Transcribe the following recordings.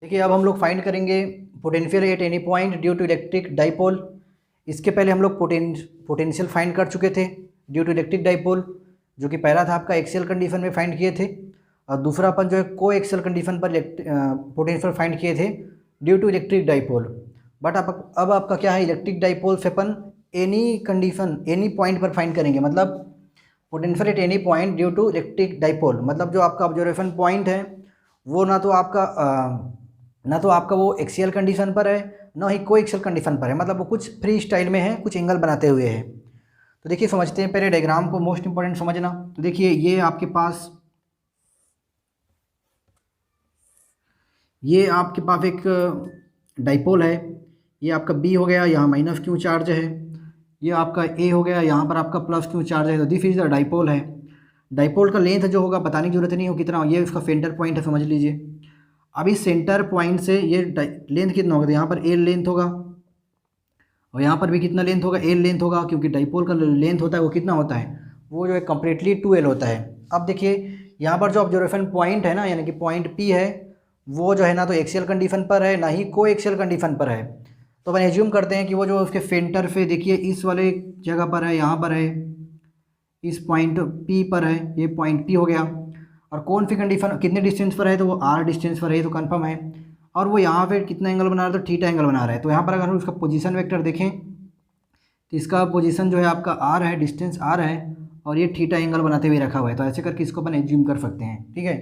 देखिए अब हम लोग फाइंड करेंगे potential at any point due to electric dipole. इसके पहले हम लोग पोटेंशियल फाइंड कर चुके थे ड्यू टू इलेक्ट्रिक डाइपोल, जो कि पहला था आपका एक्सियल कंडीशन में फाइंड किए थे, और दूसरा अपन जो है को एक्सियल कंडीशन पर पोटेंशियल फाइंड किए थे due to electric dipole. But अब आपका क्या है, इलेक्ट्रिक डाइपोल से अपन एनी कंडीशन एनी पॉइंट पर फाइंड करेंगे, मतलब potential at any point due to electric dipole. मतलब जो आपका ऑब्जर्वेशन पॉइंट है वो ना तो आपका वो एक्सियल कंडीशन पर है, ना ही को एक्सियल कंडीशन पर है, मतलब वो कुछ फ्री स्टाइल में है, कुछ एंगल बनाते हुए है। तो देखिए समझते हैं पहले डायग्राम को, मोस्ट इंपॉर्टेंट समझना। तो देखिए ये आपके पास एक डाइपोल है, ये आपका बी हो गया, यहाँ माइनस क्यू चार्ज है, ये आपका ए हो गया, यहाँ पर आपका प्लस क्यू चार्ज है। तो दिस इज द डाइपोल है। डाइपोल का लेंथ जो होगा बताने की जरूरत नहीं हो कितना, ये इसका सेंटर पॉइंट है, समझ लीजिए। अब इस सेंटर पॉइंट से ये लेंथ कितना होगा, यहाँ पर एल लेंथ होगा और यहाँ पर भी कितना लेंथ होगा, एल लेंथ होगा, क्योंकि डाइपोल का लेंथ होता है वो कितना होता है, वो जो है कम्प्लीटली 2L होता है। अब देखिए यहाँ पर जो ऑब्जर्वेशन पॉइंट है ना, यानी कि पॉइंट पी है, वो जो है ना तो एक्सियल कंडीशन पर है, ना ही को एक्सियल कंडीशन पर है। तो अपन एज्यूम करते हैं कि वो जो उसके सेंटर पे देखिए इस वाले जगह पर है, यहाँ पर है, इस पॉइंट पी पर है, ये पॉइंट पी हो गया। और कौन सी कंडीशन कितने डिस्टेंस पर है, तो वो आर डिस्टेंस पर है, तो कंफर्म है। और वो यहाँ पे कितना एंगल बना रहा है, तो थीटा एंगल बना रहा है। तो यहाँ पर अगर हम उसका पोजीशन वेक्टर देखें तो इसका पोजीशन जो है आपका आर है, डिस्टेंस आर है, और ये थीटा एंगल बनाते हुए रखा हुआ है। तो ऐसे करके इसको अपन एज्यूम कर सकते हैं, ठीक है।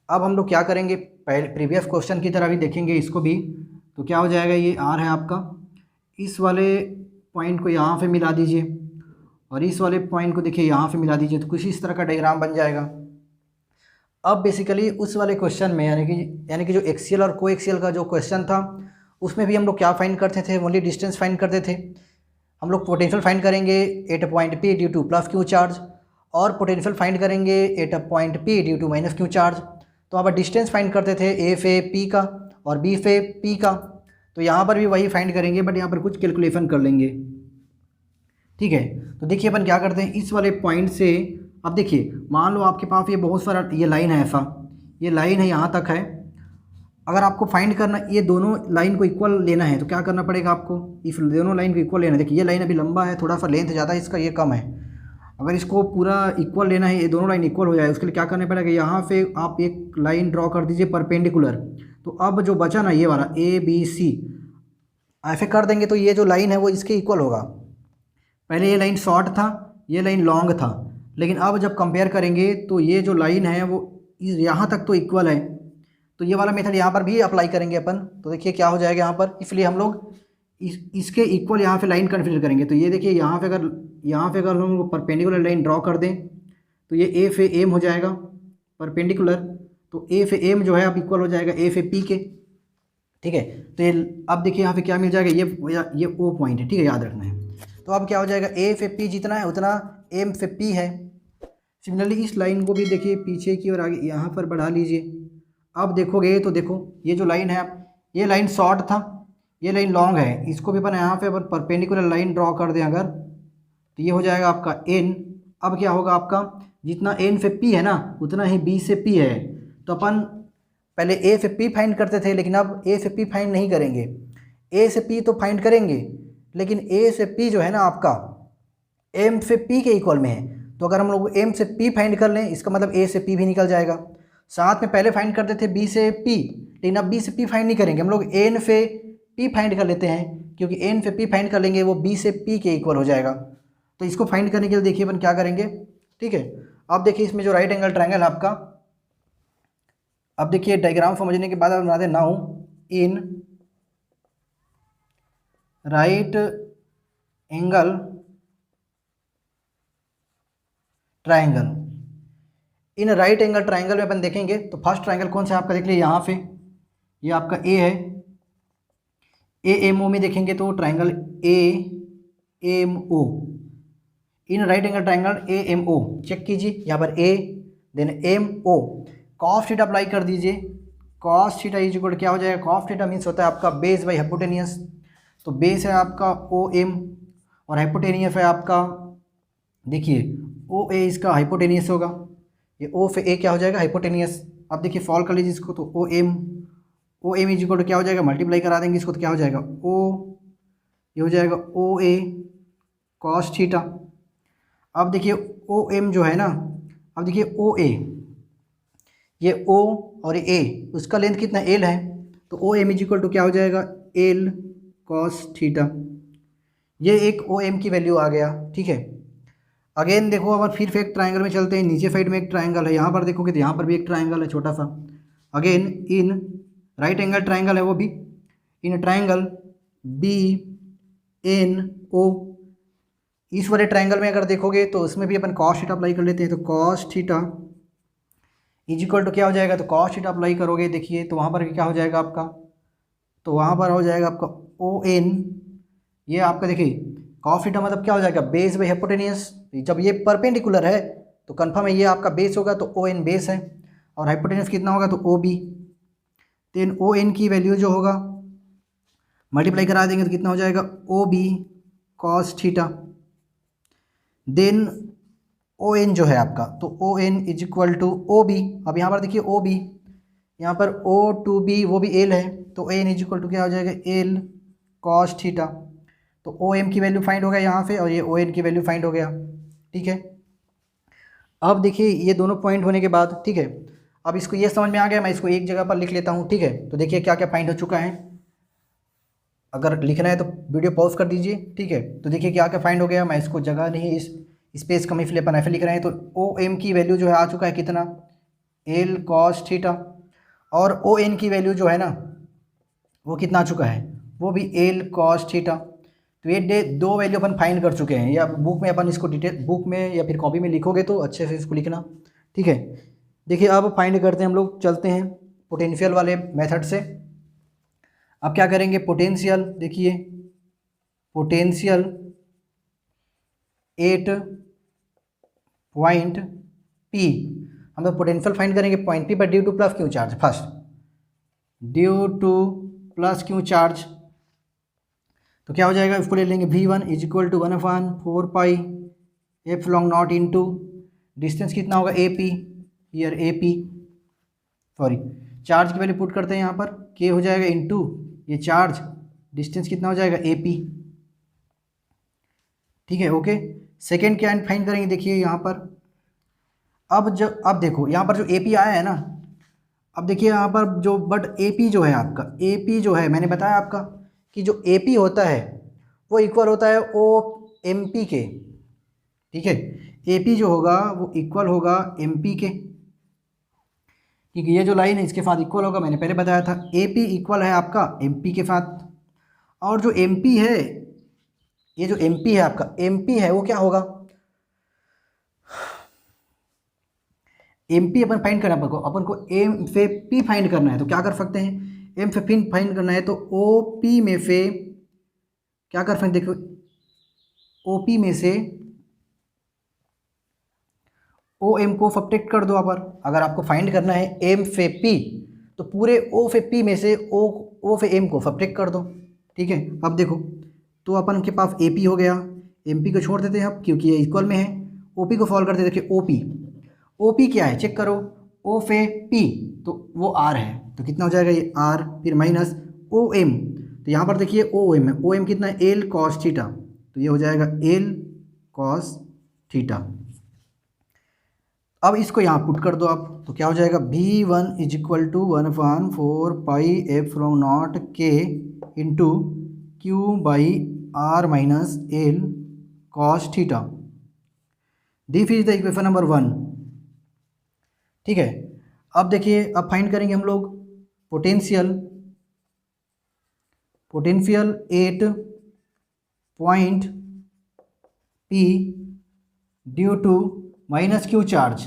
अब हम लोग क्या करेंगे, पहले प्रीवियस क्वेश्चन की तरह भी देखेंगे इसको भी। तो क्या हो जाएगा, ये आर है आपका, इस वाले पॉइंट को यहाँ पे मिला दीजिए और इस वाले पॉइंट को देखिए यहाँ पे मिला दीजिए, तो कुछ इस तरह का डायग्राम बन जाएगा। अब बेसिकली उस वाले क्वेश्चन में यानी कि जो एक्सियल और को एक्सियल का जो क्वेश्चन था उसमें भी हम लोग क्या फाइंड करते थे, ओनली डिस्टेंस फाइंड करते थे। हम लोग पोटेंशियल फाइंड करेंगे at a point P due to plus Q charge, और पोटेंशियल फाइंड करेंगे at a point P due to minus Q charge. तो वहाँ पर डिस्टेंस फाइंड करते थे ए से पी का और बी से पी का। तो यहाँ पर भी वही फाइंड करेंगे, बट यहाँ पर कुछ कैलकुलेशन कर लेंगे, ठीक है। तो देखिए अपन क्या करते हैं, इस वाले पॉइंट से अब देखिए मान लो आपके पास ये बहुत सारा ये लाइन है, ऐसा ये लाइन है, यहाँ तक है। अगर आपको फाइंड करना ये दोनों लाइन को इक्वल लेना है तो क्या करना पड़ेगा आपको, इस दोनों लाइन को इक्वल लेना है। देखिए ये लाइन अभी लंबा है, थोड़ा सा लेंथ ज़्यादा है इसका, ये कम है। अगर इसको पूरा इक्वल लेना है, ये दोनों लाइन इक्वल हो जाए, उसके लिए क्या करना पड़ेगा, यहाँ से आप एक लाइन ड्रॉ कर दीजिए परपेंडिकुलर। तो अब जो बचा ना ये वाला ए बी सी, ऐसे कर देंगे तो ये जो लाइन है वो इसके इक्वल होगा। पहले ये लाइन शॉर्ट था, ये लाइन लॉन्ग था, लेकिन अब जब कंपेयर करेंगे तो ये जो लाइन है वो यहाँ तक तो इक्वल है। तो ये वाला मेथड यहाँ पर भी अप्लाई करेंगे अपन। तो देखिए क्या हो जाएगा यहाँ पर, इसलिए हम लोग इसके इक्वल यहाँ पे लाइन कंसीडर करेंगे। तो ये देखिए यहाँ पे अगर हम लोग परपेंडिकुलर लाइन ड्रॉ कर दें तो ये ए से एम हो जाएगा परपेंडिकुलर। तो ए से एम जो है अब इक्वल हो जाएगा ए से पी के, ठीक है। तो ये अब देखिए यहाँ पे क्या मिल जाएगा, ये ओ पॉइंट है, ठीक है, याद रखना है। तो अब क्या हो जाएगा, ए से पी जितना है उतना एम से पी है। सिमिलरली इस लाइन को भी देखिए पीछे की और आगे यहाँ पर बढ़ा लीजिए। अब देखोगे तो देखो ये जो लाइन है, ये लाइन शॉर्ट था, ये लाइन लॉन्ग है, इसको भी अपन यहाँ पे अपन परपेंडिकुलर लाइन ड्रॉ कर दें अगर, तो ये हो जाएगा आपका एन। अब क्या होगा आपका, जितना एन से पी है ना उतना ही बी से पी है। तो अपन पहले ए से पी फाइंड करते थे, लेकिन अब ए से पी फाइंड नहीं करेंगे। ए से पी तो फाइंड करेंगे, लेकिन ए से पी जो है ना आपका एम से पी के इक्वल में है। तो अगर हम लोग एम से पी फाइंड कर लें, इसका मतलब ए से पी भी निकल जाएगा। साथ में पहले फाइंड करते थे बी से पी, लेकिन अब बी से पी फाइंड नहीं करेंगे, हम लोग एन से पी फाइंड कर लेते हैं, क्योंकि एन से पी फाइंड कर लेंगे वो बी से पी के इक्वल हो जाएगा। तो इसको फाइंड करने के लिए देखिए अपन क्या करेंगे, ठीक है। अब देखिए इसमें जो राइट एंगल ट्रायंगल है आपका, अब देखिए डायग्राम समझने के बाद आप बना दें, now in right angle triangle, in right angle triangle में अपन देखेंगे तो फर्स्ट ट्रायंगल कौन सा है आपका, देख लीजिए यहाँ पे ये आपका ए है, ए एम ओ में देखेंगे तो triangle A M O, in right angle triangle A M O check कीजिए, यहाँ पर A then M O, cos theta apply कर दीजिए। कॉस थीटा इज इक्वल क्या हो जाएगा, कॉस थीटा मीन्स होता है आपका बेस बाई हाइपोटेनियस। तो बेस है आपका ओ एम और हाइपोटेनियस है आपका, देखिए ओ ए इसका हाइपोटेनियस होगा, ये ओ पे ए क्या हो जाएगा हाइपोटेनियस। अब देखिए फॉल कर लीजिए इसको, तो O O M is equal to क्या हो जाएगा, मल्टीप्लाई करा देंगे इसको तो क्या हो जाएगा, ओ, ये हो जाएगा ओ ए कॉस थीटा। अब देखिए ओ एम जो है ना, अब देखिए ओ ए, ये ओ और ए उसका लेंथ कितना एल है, तो O M is equal to क्या हो जाएगा, एल कॉस थीटा। ये एक ओ एम की वैल्यू आ गया, ठीक है। अगेन देखो अब फिर एक ट्राइंगल में चलते हैं, नीचे साइड में एक ट्राइंगल है, यहाँ पर देखोगे तो यहाँ पर भी एक ट्राइंगल है छोटा सा। Again in right angle triangle है वो भी, in triangle B N O, इस वाले ट्राइंगल में अगर देखोगे तो उसमें भी अपन कॉस थीटा अप्लाई कर लेते हैं। तो cos theta is equal to क्या हो जाएगा, तो कॉस थीटा अप्लाई करोगे देखिए तो वहाँ पर क्या हो जाएगा आपका, तो वहाँ पर हो जाएगा आपका ओ एन, ये आपका देखिए कॉस थीटा मतलब क्या हो जाएगा, बेस बाई हाइपोटेनियस। जब ये परपेंडिकुलर है तो कन्फर्म है ये आपका बेस होगा, तो ओ एन बेस है, और हाइपोटेनियस कितना होगा, तो O B. Then O N की वैल्यू जो होगा मल्टीप्लाई करा देंगे तो कितना हो जाएगा, O B cos theta. Then O N जो है आपका, तो O N is equal to O B. अब यहाँ पर देखिए ओ बी, यहाँ पर ओ टू बी वो भी एल है, तो एन इज इक्वल टू क्या हो जाएगा, एल कॉस थीटा। तो ओ एम की वैल्यू फाइंड हो गया यहाँ से, और ये ओ एन की वैल्यू फाइंड हो गया, ठीक है। अब देखिए ये दोनों पॉइंट होने के बाद, ठीक है, अब इसको ये समझ में आ गया, मैं इसको एक जगह पर लिख लेता हूँ, ठीक है। तो देखिए क्या क्या फाइंड हो चुका है, अगर लिखना है तो वीडियो पॉज कर दीजिए, ठीक है। तो देखिए क्या क्या फाइंड हो गया, मैं इसको जगह नहीं इस स्पेस कम इसलिए अपन ऐसे लिख रहे हैं। तो ओ एम की वैल्यू जो है आ चुका है कितना, एल कॉस थीटा, और ओ एन की वैल्यू जो है ना वो कितना आ चुका है, वो भी एल कॉस थीटा। तो ये दो वैल्यू अपन फाइंड कर चुके हैं, या बुक में अपन इसको डिटेल बुक में या फिर कॉपी में लिखोगे तो अच्छे से इसको लिखना, ठीक है। देखिए अब फाइंड करते हैं हम लोग, चलते हैं पोटेंशियल वाले मेथड से। अब क्या करेंगे, पोटेंशियल देखिए, पोटेंशियल एट पॉइंट पी, हम लोग पोटेंशियल फाइंड करेंगे पॉइंट पी पर due to plus Q charge, first due to plus Q charge. तो क्या हो जाएगा, इसको ले लेंगे V one is equal to 1/4 pi F long naught into, distance कितना होगा A P, year A P, sorry charge की वैल्यू पुट करते हैं यहाँ पर, के हो जाएगा इनटू ये चार्ज, डिस्टेंस कितना हो जाएगा ए पी, ठीक है, ओके। सेकेंड क्या फाइंड करेंगे, देखिए यहाँ पर अब देखो यहाँ पर जो ए पी आया है ना, अब देखिए यहाँ पर जो बट ए पी जो है आपका, ए पी जो है मैंने बताया आपका कि जो ए पी होता है वो इक्वल होता है ओ एम पी के, ठीक है। ए पी जो होगा वो इक्वल होगा एम पी के, क्योंकि ये जो लाइन है इसके साथ इक्वल होगा, मैंने पहले बताया था ए पी इक्वल है आपका एम पी के साथ। और जो एम पी है, ये जो एम पी है आपका, एम पी है वो क्या होगा, एम पी अपन फाइंड करना है, अपन को एम से पी फाइंड करना है, तो क्या कर सकते हैं, एम से पी फाइंड करना है तो ओ पी में से क्या कर सकते, देखो ओ पी में से ओ एम को सब्ट्रैक्ट कर दो। अगर आपको फाइंड करना है एम से पी तो पूरे ओ से पी में से ओ से एम को सब्ट्रैक्ट कर दो, ठीक है। अब देखो तो अपन के पास ए पी हो गया, एम पी को छोड़ देते हैं अब क्योंकि ये इक्वल में है, ओ पी को सॉल्व करते हैं। देखिए ओ पी क्या है चेक करो, ओ से पी तो वो आर है, तो कितना हो जाएगा ये आर, फिर माइनस ओ एम, तो यहाँ पर देखिए ओ एम है, ओ एम कितना है एल कॉस थीटा, तो ये हो जाएगा एल कॉस थीटा। अब इसको यहाँ पुट कर दो आप, तो क्या हो जाएगा V one is equal to 1/4 pi F from naught के into Q by R minus L cos theta. This is the equation number 1, ठीक है। अब देखिए अब फाइंड करेंगे हम लोग potential 8 point P due to minus Q charge.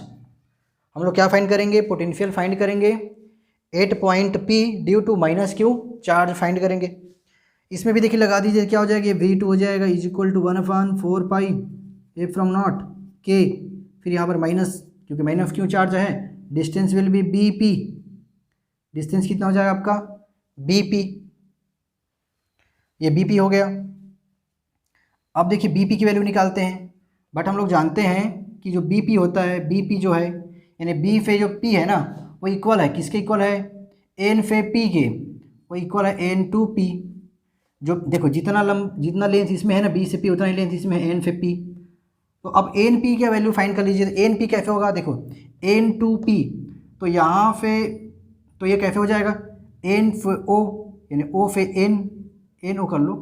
हम लोग क्या फाइंड करेंगे, पोटेंशियल फाइंड करेंगे 8 point P due to minus Q charge find करेंगे। इसमें भी देखिए लगा दीजिए क्या हो जाएगा, V2 हो जाएगा is equal to 1/4 pi F from naught के, फिर यहाँ पर माइनस क्योंकि माइनस क्यू चार्ज है, distance will be B P, distance कितना हो जाएगा आपका बी पी, ये बी पी हो गया। अब देखिए बी पी की वैल्यू निकालते हैं, बट हम लोग जानते हैं कि जो बी पी होता है, बी पी जो है यानी बी फे जो पी है ना वो इक्वल है, किसके इक्वल है, एन फे पी के, वो इक्वल है एन टू पी। जो देखो जितना लेंथ इसमें है ना बी से पी, उतना ही लेंथ इसमें है एन से पी। तो अब एन पी क्या वैल्यू फाइंड कर लीजिए। तो एन पी कैसे होगा, देखो एन टू पी, तो यहाँ पे तो ये कैसे हो जाएगा एन फे ओ, यानी ओ फे एन ओ कर लो,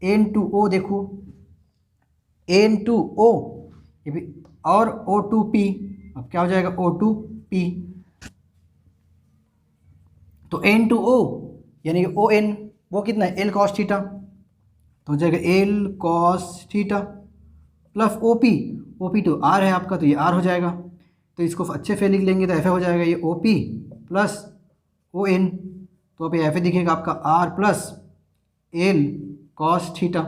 एन टू ओ, देखो एन टू ओ ये भी, और ओ टू पी। अब क्या हो जाएगा ओ टू पी। तो एन टू ओ यानी कि ओ एन वो कितना है एल कॉस थीटा, तो हो जाएगा L cos theta plus O P तो आर है आपका, तो ये आर हो जाएगा। तो इसको अच्छे से लिख लेंगे तो ऐसा हो जाएगा ये O P plus O N, तो अब ऐसे दिखेगा आपका R plus L cos theta,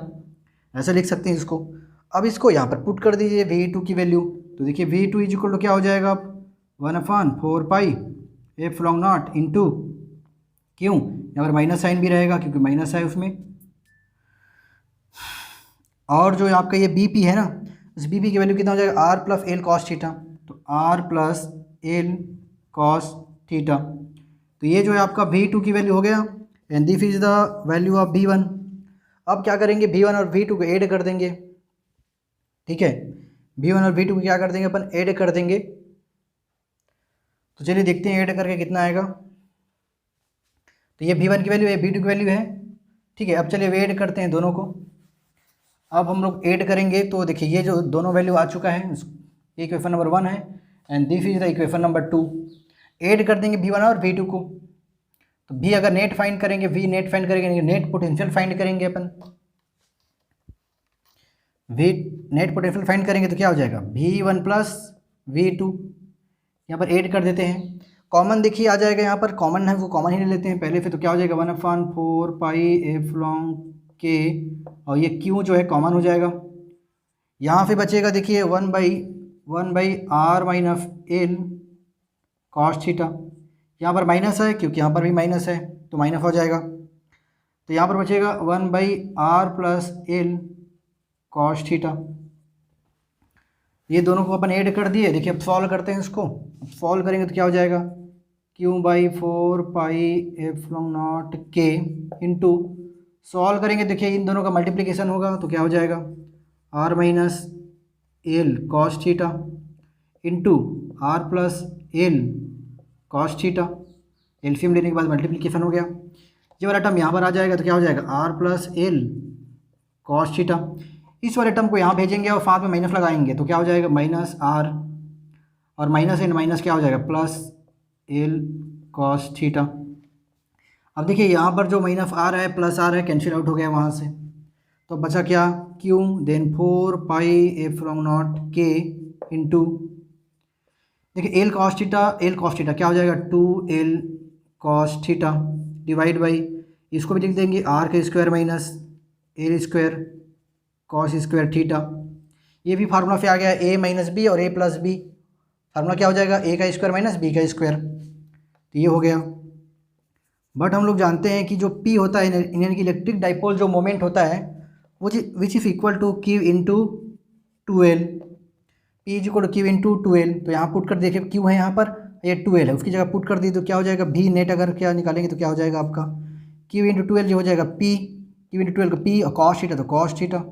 ऐसा लिख सकते हैं इसको। अब इसको यहाँ पर पुट कर दीजिए वी टू की वैल्यू, तो देखिए V two is equal to क्या हो जाएगा अब 1/4 पाई एप्सिलॉन नॉट इंटू क्यों, यहाँ पर माइनस साइन भी रहेगा क्योंकि माइनस है उसमें, और जो आपका ये बी पी है ना, उस बी पी की वैल्यू कितना हो जाएगा R plus L cos theta, तो R plus L cos theta. तो ये जो है आपका वी टू की वैल्यू हो गया, and this is the value of V one. अब क्या करेंगे वी वन और वी टू को ऐड कर देंगे, ठीक है, वी वन और वी टू को क्या कर देंगे अपन ऐड कर देंगे। तो चलिए देखते हैं ऐड करके कितना आएगा। तो ये वी वन की वैल्यू है, वी टू की वैल्यू है, ठीक है। अब चलिए वे ऐड करते हैं दोनों को। अब हम लोग ऐड करेंगे तो देखिए ये जो दोनों वैल्यू आ चुका है, ये इक्वेशन नंबर 1 है and this is the equation number 2। Add कर देंगे V1 और V2 को, तो V अगर नेट फाइंड करेंगे, V नेट फाइंड करेंगे, नेट पोटेंशियल फाइंड करेंगे अपन, V नेट पोटेंशियल फाइंड करेंगे तो क्या हो जाएगा V1 प्लस V2। यहाँ पर ऐड कर देते हैं, कॉमन देखिए आ जाएगा, यहाँ पर कॉमन है वो कॉमन ही ले लेते हैं पहले, फिर तो क्या हो जाएगा 1/4 पाई एप्सिलॉन के, और ये क्यू जो है कॉमन हो जाएगा। यहाँ पे बचेगा देखिए 1/r minus L cos theta, यहाँ पर माइनस है क्योंकि यहाँ पर भी माइनस है तो माइनस हो जाएगा। तो यहाँ पर बचेगा 1/r plus L cos theta. ये दोनों को अपन ऐड कर दिए। देखिए अब सॉल्व करते हैं इसको, अब सॉल्व करेंगे तो क्या हो जाएगा Q/4 पाई एप्सिलॉन नॉट के इंटू, सॉल्व करेंगे देखिए इन दोनों का मल्टीप्लिकेशन होगा तो क्या हो जाएगा r minus L cos theta into R plus L cos theta, LCM लेने के बाद मल्टीप्लिकेशन हो गया। ये वाला टर्म यहाँ पर आ जाएगा तो क्या हो जाएगा R plus L cos theta. इस वाले टर्म को यहाँ भेजेंगे और साथ में माइनस लगाएंगे तो क्या हो जाएगा माइनस आर, और माइनस एन माइनस क्या हो जाएगा प्लस एल कॉस थीटा। अब देखिए यहाँ पर जो माइनस आर है प्लस आर है कैंसिल आउट हो गया वहाँ से, तो बचा क्या Q then 4 pi epsilon naught के इंटू, देखिए एल कॉस थीटा क्या हो जाएगा 2l cos theta divide by, इसको भी लिख देंगे आर के square minus L square cos square theta. ये भी फार्मूला से आ गया a माइनस बी और a प्लस बी, फार्मूला क्या हो जाएगा a का स्क्वायर माइनस b का स्क्वायर, तो ये हो गया। बट हम लोग जानते हैं कि जो P होता है यानी कि इलेक्ट्रिक डाइपोल जो मोमेंट होता है वो which is equal to Q into 2L, P is equal to Q into 2L। तो यहाँ पुट कर देखिए Q है यहाँ पर, ये 2L है, उसकी जगह पुट कर दी तो क्या हो जाएगा V नेट अगर क्या निकालेंगे तो क्या हो जाएगा आपका Q इंटू 2L जो हो जाएगा P, Q इंटू 2L का P और कॉस थीटा तो कॉस थीटा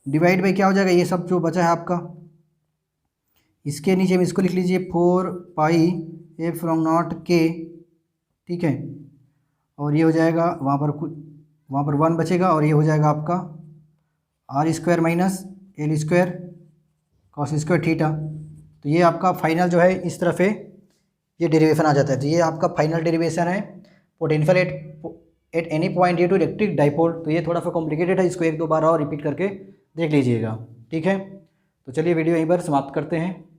डिवाइड बाई क्या हो जाएगा ये सब जो बचा है आपका, इसके नीचे में इसको लिख लीजिए 4 पाई एप्सिलॉन नॉट के, ठीक है, और ये हो जाएगा वहाँ पर 1 बचेगा और ये हो जाएगा आपका R square minus L square cos square theta. तो ये आपका फाइनल जो है इस तरह से ये डेरिवेशन आ जाता है। तो ये आपका फाइनल डेरिवेशन है potential at any point due to electric dipole. तो ये थोड़ा सा कॉम्प्लिकेटेड है, इसको 1-2 बार और रिपीट करके देख लीजिएगा, ठीक है। तो चलिए वीडियो यहीं पर समाप्त करते हैं।